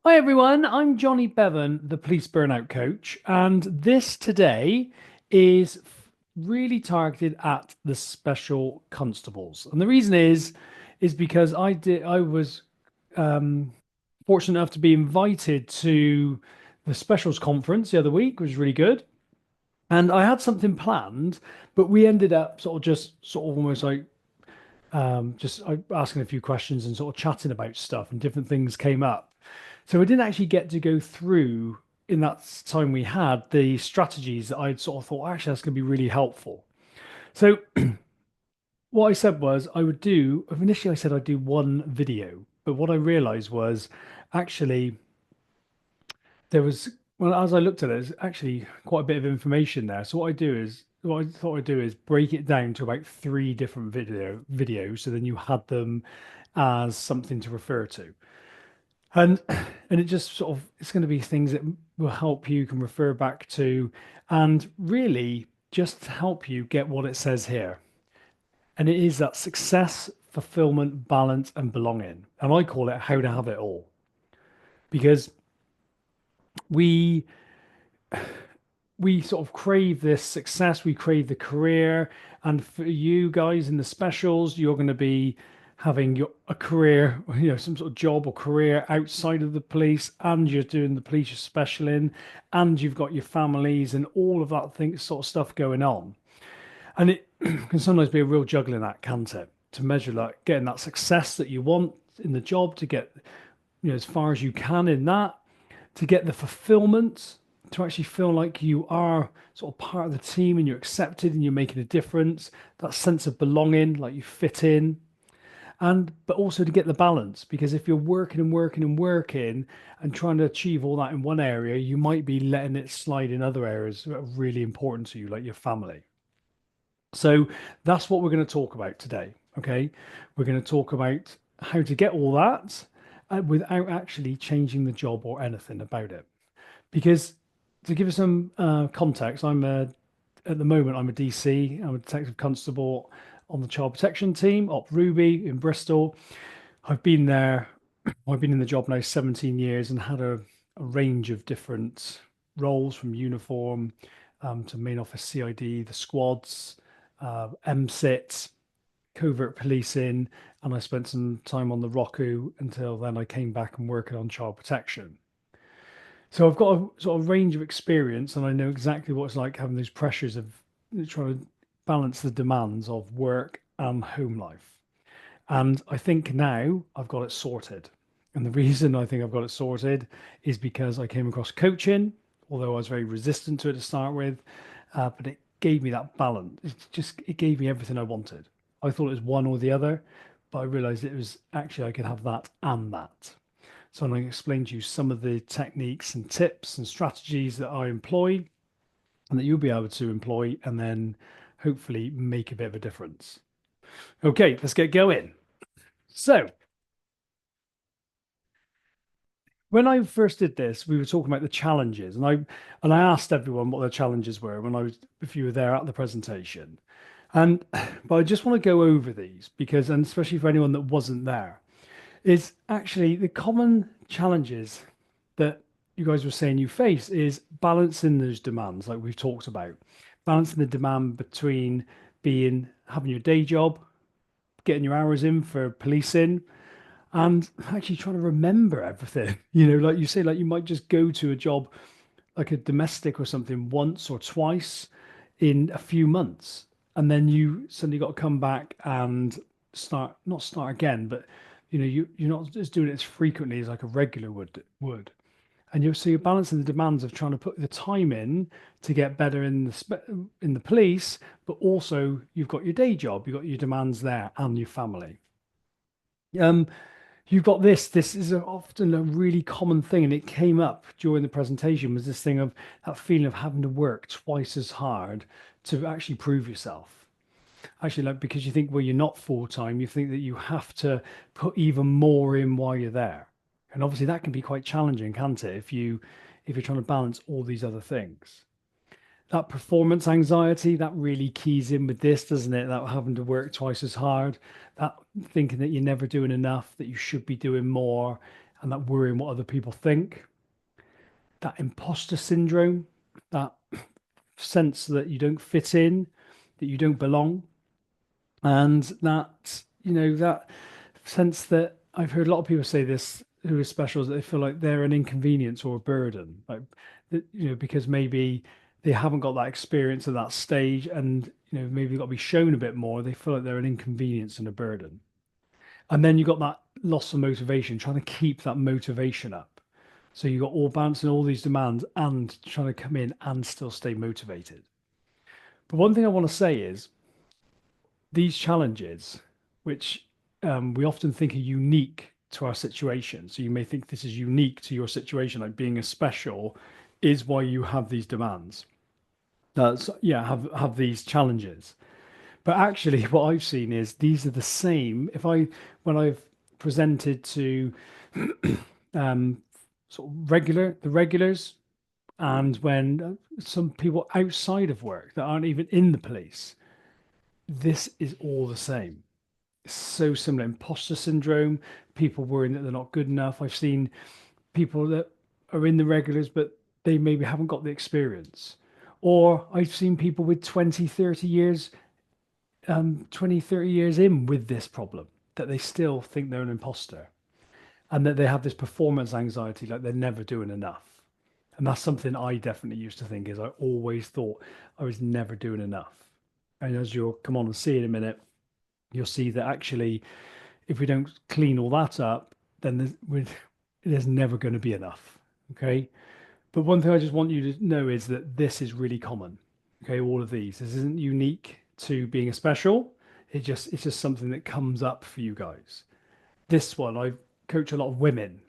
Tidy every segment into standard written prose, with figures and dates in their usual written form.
Hi everyone, I'm Johnny Bevan, the police burnout coach, and this today is really targeted at the special constables. And the reason is because I was um, fortunate enough to be invited to the specials conference the other week, which was really good. And I had something planned, but we ended up sort of almost like just asking a few questions and sort of chatting about stuff, and different things came up. So I didn't actually get to go through in that time we had the strategies that I'd sort of thought actually that's going to be really helpful. So what I said was I would do initially I said I'd do one video, but what I realized was actually there was well as I looked at it, there's actually quite a bit of information there. So what I thought I'd do is break it down to about three different videos, so then you had them as something to refer to. And and it just sort of it's going to be things that will help you can refer back to and really just help you get what it says here. And it is that success, fulfillment, balance, and belonging. And I call it how to have it all. Because we we sort of crave this success, we crave the career, and for you guys in the specials, you're going to be having a career, some sort of job or career outside of the police, and you're doing the police you're special in, and you've got your families and all of that thing, sort of stuff going on. And it can sometimes be a real juggling act, can't it? To measure like getting that success that you want in the job, to get as far as you can in that, to get the fulfillment, to actually feel like you are sort of part of the team and you're accepted and you're making a difference, that sense of belonging, like you fit in. And but also to get the balance, because if you're working and working and working and trying to achieve all that in one area, you might be letting it slide in other areas that are really important to you, like your family. So that's what we're going to talk about today. Okay. We're going to talk about how to get all that without actually changing the job or anything about it. Because to give you some context, at the moment I'm a DC. I'm a detective constable on the child protection team, Op Ruby in Bristol. I've been there. I've been in the job now 17 years and had a range of different roles from uniform to main office CID, the squads, MSIT, covert policing, and I spent some time on the ROCU until then I came back and working on child protection. So I've got a sort of range of experience, and I know exactly what it's like having those pressures of trying to balance the demands of work and home life. And I think now I've got it sorted. And the reason I think I've got it sorted is because I came across coaching, although I was very resistant to it to start with, but it gave me that balance. It gave me everything I wanted. I thought it was one or the other, but I realized it was actually I could have that and that. So I'm going to explain to you some of the techniques and tips and strategies that I employ and that you'll be able to employ and then hopefully make a bit of a difference. Okay, let's get going. So, when I first did this, we were talking about the challenges, and I asked everyone what their challenges were when I was if you were there at the presentation. And but I just want to go over these because, and especially for anyone that wasn't there, is actually the common challenges that you guys were saying you face is balancing those demands, like we've talked about, balancing the demand between being having your day job, getting your hours in for policing, and actually trying to remember everything. Like you say, like you might just go to a job like a domestic or something once or twice in a few months, and then you suddenly got to come back and not start again, but you're not just doing it as frequently as like a regular would. And you're balancing the demands of trying to put the time in to get better in the police, but also you've got your day job, you've got your demands there and your family. Um, you've got this. This is often a really common thing, and it came up during the presentation. Was this thing of that feeling of having to work twice as hard to actually prove yourself? Actually, like because you think, well, you're not full time, you think that you have to put even more in while you're there, and obviously that can be quite challenging, can't it? If you're trying to balance all these other things. That performance anxiety that really keys in with this, doesn't it? That having to work twice as hard, that thinking that you're never doing enough, that you should be doing more, and that worrying what other people think, that imposter syndrome, that sense that you don't fit in, that you don't belong, and that, that sense that I've heard a lot of people say this who are specials, that they feel like they're an inconvenience or a burden, like, because maybe they haven't got that experience at that stage, and maybe they've got to be shown a bit more. They feel like they're an inconvenience and a burden. And then you got that loss of motivation, trying to keep that motivation up. So you got all balancing all these demands and trying to come in and still stay motivated. But one thing I want to say is these challenges, which we often think are unique to our situation. So you may think this is unique to your situation, like being a special is why you have these demands. That's yeah, have these challenges. But actually, what I've seen is these are the same. When I've presented to um, sort of the regulars, and when some people outside of work that aren't even in the police, this is all the same. It's so similar. Imposter syndrome, people worrying that they're not good enough. I've seen people that are in the regulars, but they maybe haven't got the experience. Or I've seen people with 20, 30 years 20, 30 years in with this problem, that they still think they're an imposter, and that they have this performance anxiety, like they're never doing enough. And that's something I definitely used to think, is I always thought I was never doing enough. And as you'll come on and see in a minute, you'll see that actually, if we don't clean all that up, then there's never going to be enough. Okay. But one thing I just want you to know is that this is really common. Okay, all of these. This isn't unique to being a special. It's just something that comes up for you guys. This one, I coach a lot of women,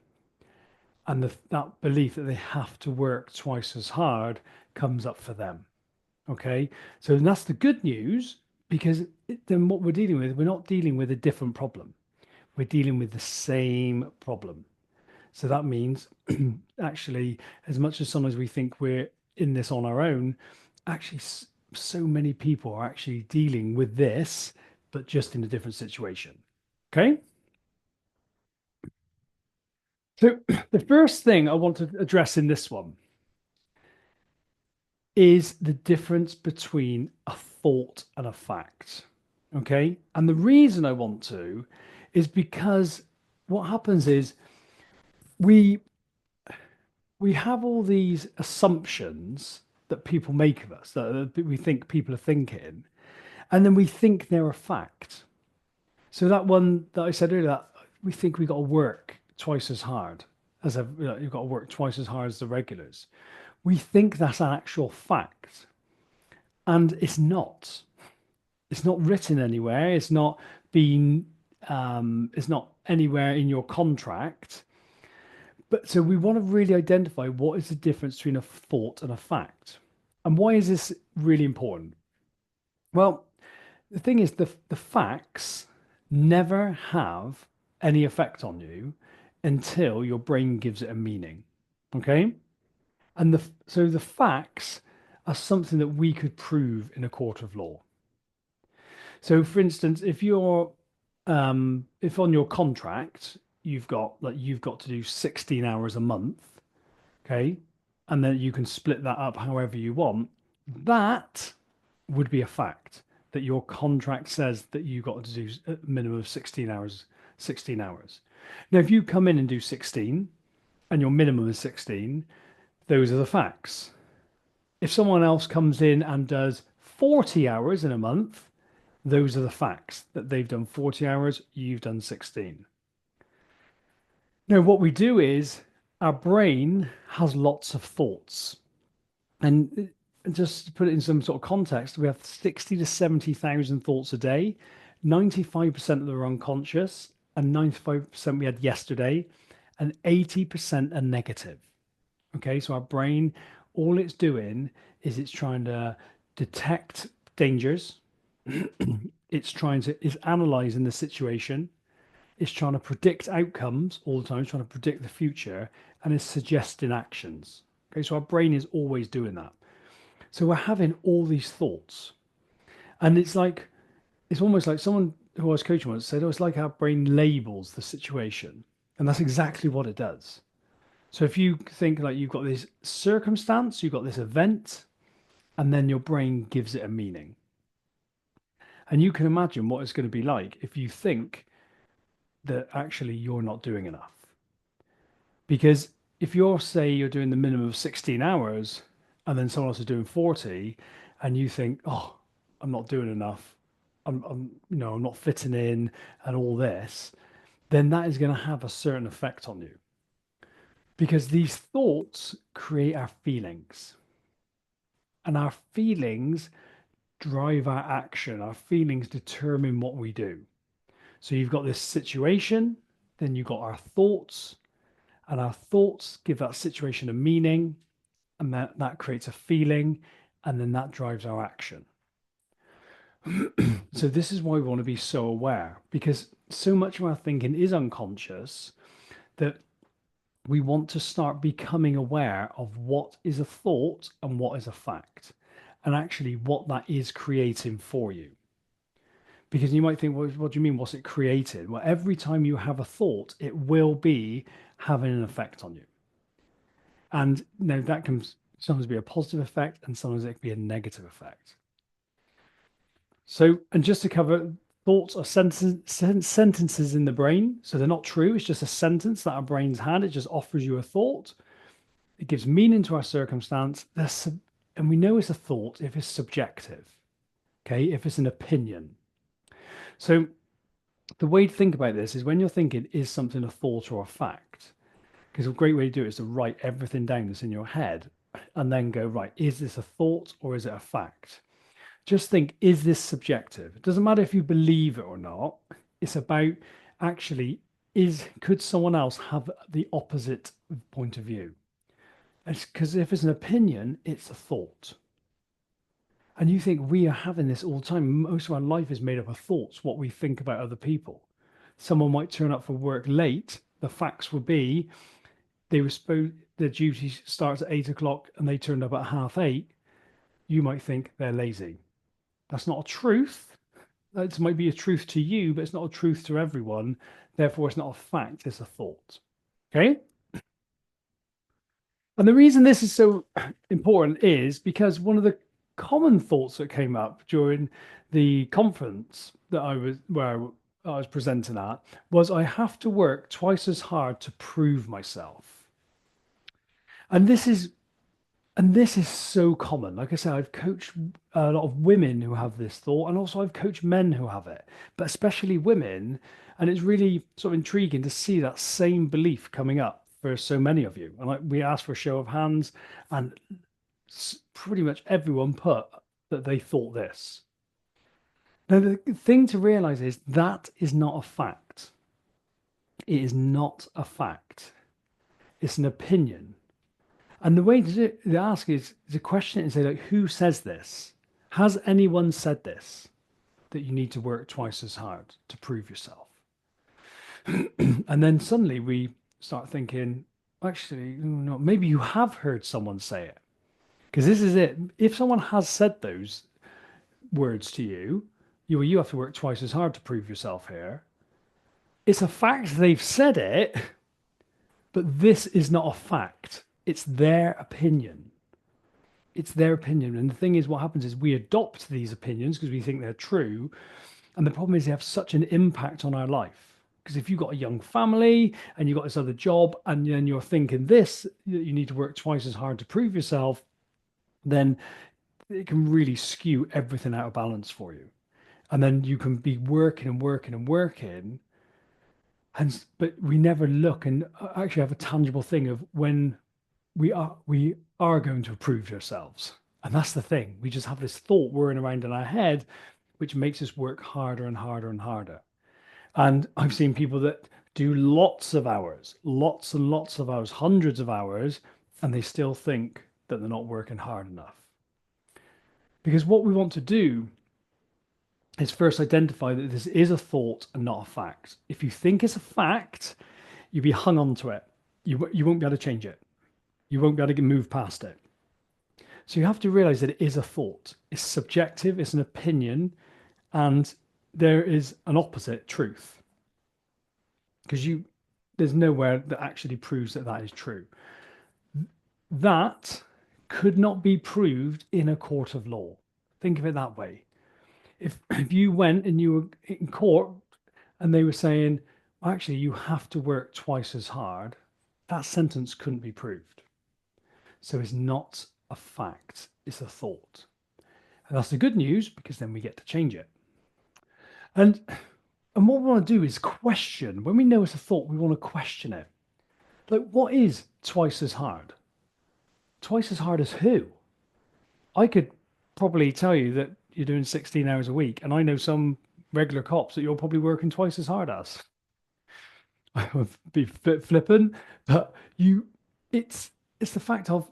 and that belief that they have to work twice as hard comes up for them. Okay, so that's the good news, because then what we're dealing with, we're not dealing with a different problem. We're dealing with the same problem. So that means actually, as much as sometimes we think we're in this on our own, actually, so many people are actually dealing with this, but just in a different situation. Okay. So the first thing I want to address in this one is the difference between a thought and a fact. Okay. And the reason I want to is because what happens is we we have all these assumptions that people make of us, that we think people are thinking, and then we think they're a fact. So that one that I said earlier, that we think we got to work twice as hard you've got to work twice as hard as the regulars. We think that's an actual fact, and it's not. It's not written anywhere. It's not anywhere in your contract. But so we want to really identify what is the difference between a thought and a fact. And why is this really important? Well, the thing is, the facts never have any effect on you until your brain gives it a meaning. Okay? And the facts are something that we could prove in a court of law. So for instance, if on your contract you've got to do 16 hours a month, okay, and then you can split that up however you want, that would be a fact, that your contract says that you got to do a minimum of 16 hours, 16 hours. Now, if you come in and do 16 and your minimum is 16, those are the facts. If someone else comes in and does 40 hours in a month, those are the facts, that they've done 40 hours, you've done 16. Now, what we do is our brain has lots of thoughts. And just to put it in some sort of context, we have 60 to 70,000 thoughts a day. 95% of them are unconscious, and 95% we had yesterday, and 80% are negative. Okay, so our brain, all it's doing is it's trying to detect dangers. It's analyzing the situation. It's trying to predict outcomes all the time. It's trying to predict the future, and it's suggesting actions. Okay, so our brain is always doing that. So we're having all these thoughts, and it's almost like someone who I was coaching once said, "Oh, it's like our brain labels the situation." And that's exactly what it does. So if you think like you've got this circumstance, you've got this event, and then your brain gives it a meaning. And you can imagine what it's going to be like if you think that actually you're not doing enough. Because if you're, say, you're doing the minimum of 16 hours and then someone else is doing 40, and you think, oh, I'm not doing enough, I'm not fitting in and all this, then that is going to have a certain effect on you because these thoughts create our feelings, and our feelings drive our action. Our feelings determine what we do. So you've got this situation, then you've got our thoughts, and our thoughts give that situation a meaning, and that creates a feeling, and then that drives our action. So this is why we want to be so aware, because so much of our thinking is unconscious that we want to start becoming aware of what is a thought and what is a fact, and actually what that is creating for you. Because you might think, well, what do you mean? What's it created? Well, every time you have a thought, it will be having an effect on you. And now that can sometimes be a positive effect and sometimes it can be a negative effect. So, and just to cover, thoughts are sentences in the brain. So they're not true. It's just a sentence that our brains had. It just offers you a thought. It gives meaning to our circumstance. And we know it's a thought if it's subjective, okay, if it's an opinion. So the way to think about this is when you're thinking, is something a thought or a fact? Because a great way to do it is to write everything down that's in your head and then go, right, is this a thought or is it a fact? Just think, is this subjective? It doesn't matter if you believe it or not. It's about actually, could someone else have the opposite point of view? Because if it's an opinion, it's a thought. And you think we are having this all the time. Most of our life is made up of thoughts, what we think about other people. Someone might turn up for work late. The facts would be they were supposed their duty starts at 8 o'clock and they turned up at 8:30. You might think they're lazy. That's not a truth. That might be a truth to you, but it's not a truth to everyone. Therefore, it's not a fact, it's a thought. Okay. And the reason this is so important is because one of the common thoughts that came up during the conference that where I was presenting at was I have to work twice as hard to prove myself. And this is so common. Like I said, I've coached a lot of women who have this thought, and also I've coached men who have it, but especially women. And it's really sort of intriguing to see that same belief coming up for so many of you. And like we asked for a show of hands, and pretty much everyone put that they thought this. Now, the thing to realize is that is not a fact. It is not a fact. It's an opinion. And the way to ask is to question it and say, like, who says this? Has anyone said this? That you need to work twice as hard to prove yourself. And then suddenly we start thinking, actually, no, maybe you have heard someone say it. Because this is it. If someone has said those words to you, you have to work twice as hard to prove yourself here. It's a fact they've said it, but this is not a fact. It's their opinion. It's their opinion. And the thing is, what happens is we adopt these opinions because we think they're true. And the problem is they have such an impact on our life. Because if you've got a young family and you've got this other job and then you're thinking this, you need to work twice as hard to prove yourself, then it can really skew everything out of balance for you. And then you can be working and working and working. But we never look and actually have a tangible thing of when we are going to prove ourselves. And that's the thing. We just have this thought whirring around in our head, which makes us work harder and harder and harder. And I've seen people that do lots of hours, lots and lots of hours, hundreds of hours, and they still think that they're not working hard enough. Because what we want to do is first identify that this is a thought and not a fact. If you think it's a fact, you'll be hung on to it. You won't be able to change it. You won't be able to move past it. So you have to realize that it is a thought. It's subjective, it's an opinion, and there is an opposite truth. Because there's nowhere that actually proves that that is true. That could not be proved in a court of law. Think of it that way. If you went and you were in court and they were saying, well, actually, you have to work twice as hard, that sentence couldn't be proved. So it's not a fact, it's a thought. And that's the good news because then we get to change it. And and what we want to do is question. When we know it's a thought, we want to question it. Like, what is twice as hard? Twice as hard as who? I could probably tell you that you're doing 16 hours a week, and I know some regular cops that you're probably working twice as hard as. I would be flippant, but it's the fact of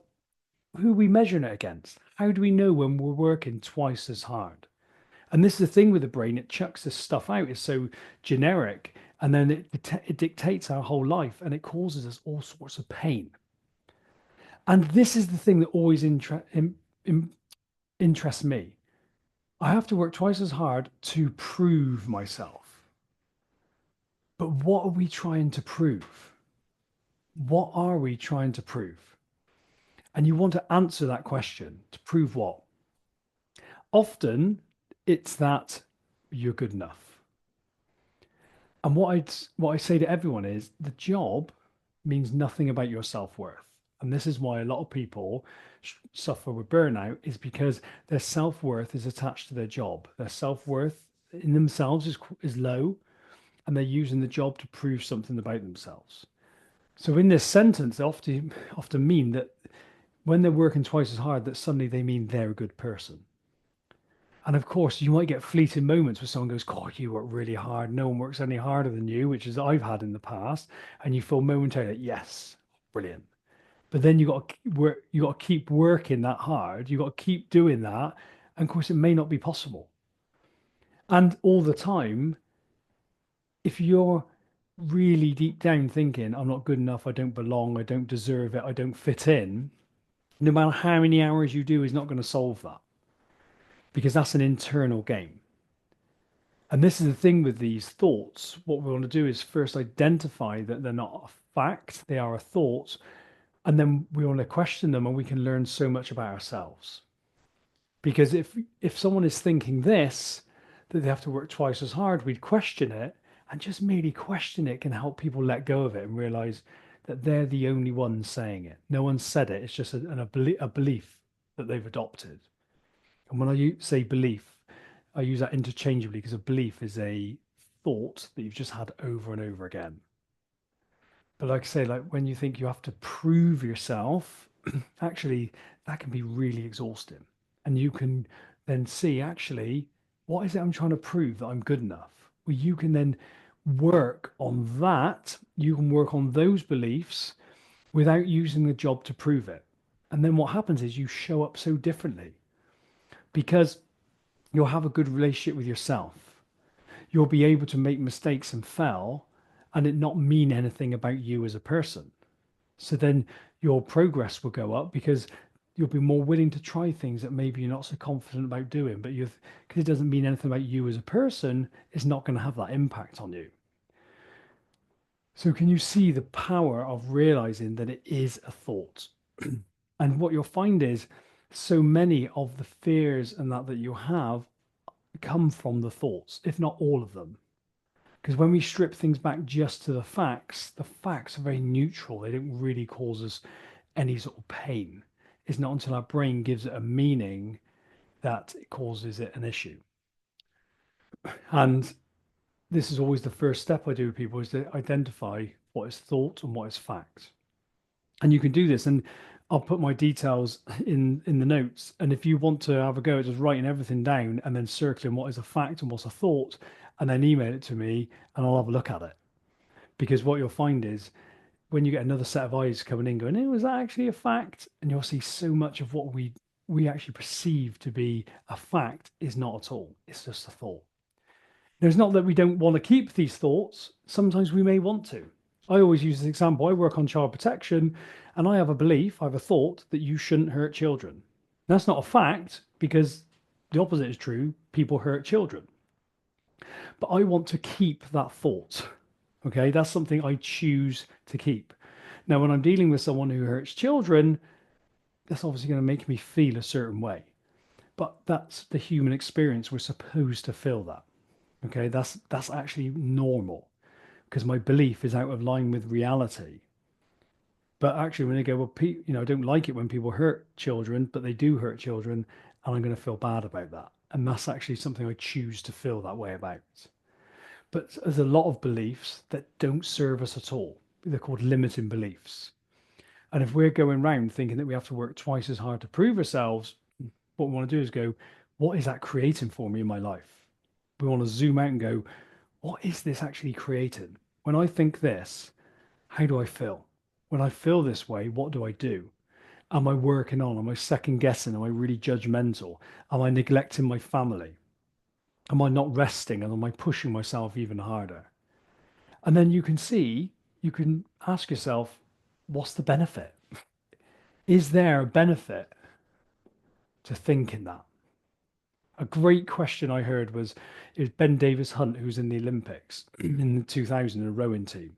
who are we measuring it against? How do we know when we're working twice as hard? And this is the thing with the brain, it chucks this stuff out. It's so generic, and then it dictates our whole life, and it causes us all sorts of pain. And this is the thing that always interests me. I have to work twice as hard to prove myself. But what are we trying to prove? What are we trying to prove? And you want to answer that question. To prove what? Often it's that you're good enough. And what I say to everyone is the job means nothing about your self-worth. And this is why a lot of people suffer with burnout, is because their self-worth is attached to their job. Their self-worth in themselves is low, and they're using the job to prove something about themselves. So in this sentence, they often mean that when they're working twice as hard, that suddenly they mean they're a good person. And of course, you might get fleeting moments where someone goes, God, you work really hard. No one works any harder than you, which is I've had in the past. And you feel momentarily like, yes, brilliant. But then you got to keep working that hard. You got to keep doing that. And of course, it may not be possible. And all the time, if you're really deep down thinking, I'm not good enough, I don't belong, I don't deserve it, I don't fit in, no matter how many hours you do is not going to solve that, because that's an internal game. And this is the thing with these thoughts. What we want to do is first identify that they're not a fact, they are a thought, and then we want to question them, and we can learn so much about ourselves. Because if someone is thinking this, that they have to work twice as hard, we'd question it, and just merely question it can help people let go of it and realize that they're the only ones saying it. No one said it. It's just a belief that they've adopted. And when I say belief, I use that interchangeably because a belief is a thought that you've just had over and over again. But like I say, like when you think you have to prove yourself, actually, that can be really exhausting. And you can then see, actually, what is it I'm trying to prove that I'm good enough? Well, you can then work on that. You can work on those beliefs without using the job to prove it. And then what happens is you show up so differently because you'll have a good relationship with yourself. You'll be able to make mistakes and fail and it not mean anything about you as a person. So then your progress will go up because you'll be more willing to try things that maybe you're not so confident about doing, but because it doesn't mean anything about you as a person, it's not going to have that impact on you. So can you see the power of realizing that it is a thought? And what you'll find is so many of the fears and that you have come from the thoughts, if not all of them. Because when we strip things back just to the facts are very neutral. They don't really cause us any sort of pain. It's not until our brain gives it a meaning that it causes it an issue. And this is always the first step I do with people, is to identify what is thought and what is fact. And you can do this, and I'll put my details in the notes. And if you want to have a go at just writing everything down and then circling what is a fact and what's a thought, and then email it to me, and I'll have a look at it. Because what you'll find is when you get another set of eyes coming in, going, "Oh, is that actually a fact?" And you'll see so much of what we actually perceive to be a fact is not at all. It's just a thought. Now, it's not that we don't want to keep these thoughts. Sometimes we may want to. I always use this example. I work on child protection, and I have a belief, I have a thought that you shouldn't hurt children. That's not a fact because the opposite is true. People hurt children. But I want to keep that thought. Okay, that's something I choose to keep. Now, when I'm dealing with someone who hurts children, that's obviously going to make me feel a certain way. But that's the human experience. We're supposed to feel that. Okay, that's actually normal because my belief is out of line with reality. But actually, when they go, well, I don't like it when people hurt children, but they do hurt children, and I'm going to feel bad about that. And that's actually something I choose to feel that way about. But there's a lot of beliefs that don't serve us at all. They're called limiting beliefs. And if we're going around thinking that we have to work twice as hard to prove ourselves, what we want to do is go, what is that creating for me in my life? We want to zoom out and go, what is this actually creating? When I think this, how do I feel? When I feel this way, what do I do? Am I working on? Am I second guessing? Am I really judgmental? Am I neglecting my family? Am I not resting? And am I pushing myself even harder? And then you can ask yourself, what's the benefit? Is there a benefit to thinking that? A great question I heard was it was Ben Davis Hunt, who's in the Olympics in the 2000 in a rowing team.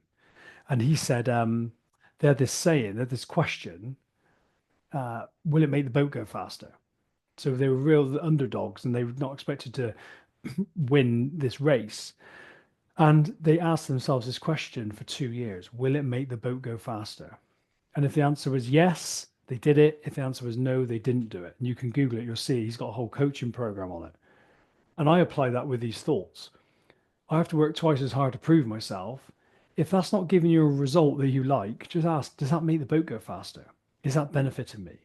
And he said, they had this saying, they had this question, will it make the boat go faster? So they were real underdogs and they were not expected to win this race. And they asked themselves this question for 2 years, will it make the boat go faster? And if the answer was yes, they did it. If the answer was no, they didn't do it. And you can Google it, you'll see he's got a whole coaching program on it. And I apply that with these thoughts. I have to work twice as hard to prove myself. If that's not giving you a result that you like, just ask, does that make the boat go faster? Is that benefiting me?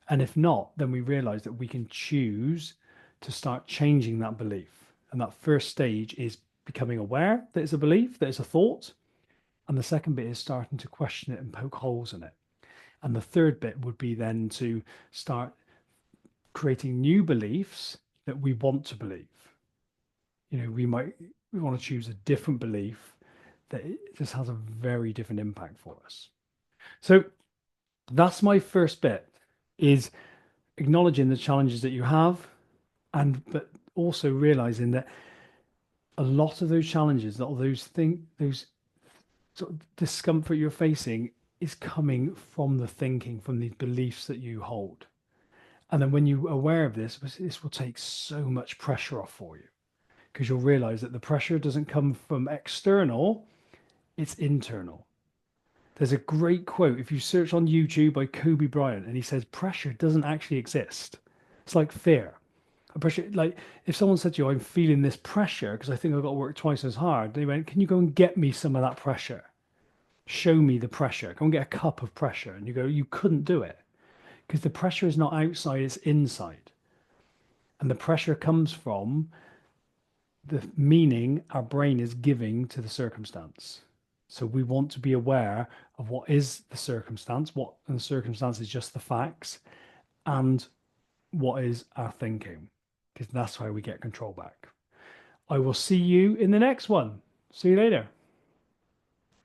And if not, then we realize that we can choose to start changing that belief. And that first stage is becoming aware that it's a belief, that it's a thought. And the second bit is starting to question it and poke holes in it. And the third bit would be then to start creating new beliefs that we want to believe. We want to choose a different belief that it just has a very different impact for us. So that's my first bit is acknowledging the challenges that you have and but also realizing that a lot of those challenges, all those things, those sort of discomfort you're facing is coming from the thinking, from the beliefs that you hold. And then when you're aware of this will take so much pressure off for you because you'll realize that the pressure doesn't come from external, it's internal. There's a great quote if you search on YouTube by Kobe Bryant, and he says pressure doesn't actually exist. It's like fear. A pressure, like if someone said to you, "I'm feeling this pressure because I think I've got to work twice as hard," they went, "Can you go and get me some of that pressure? Show me the pressure. Go and get a cup of pressure." And you go, "You couldn't do it because the pressure is not outside; it's inside." And the pressure comes from the meaning our brain is giving to the circumstance. So we want to be aware of what is the circumstance, what and the circumstance is just the facts, and what is our thinking, because that's how we get control back. I will see you in the next one. See you later.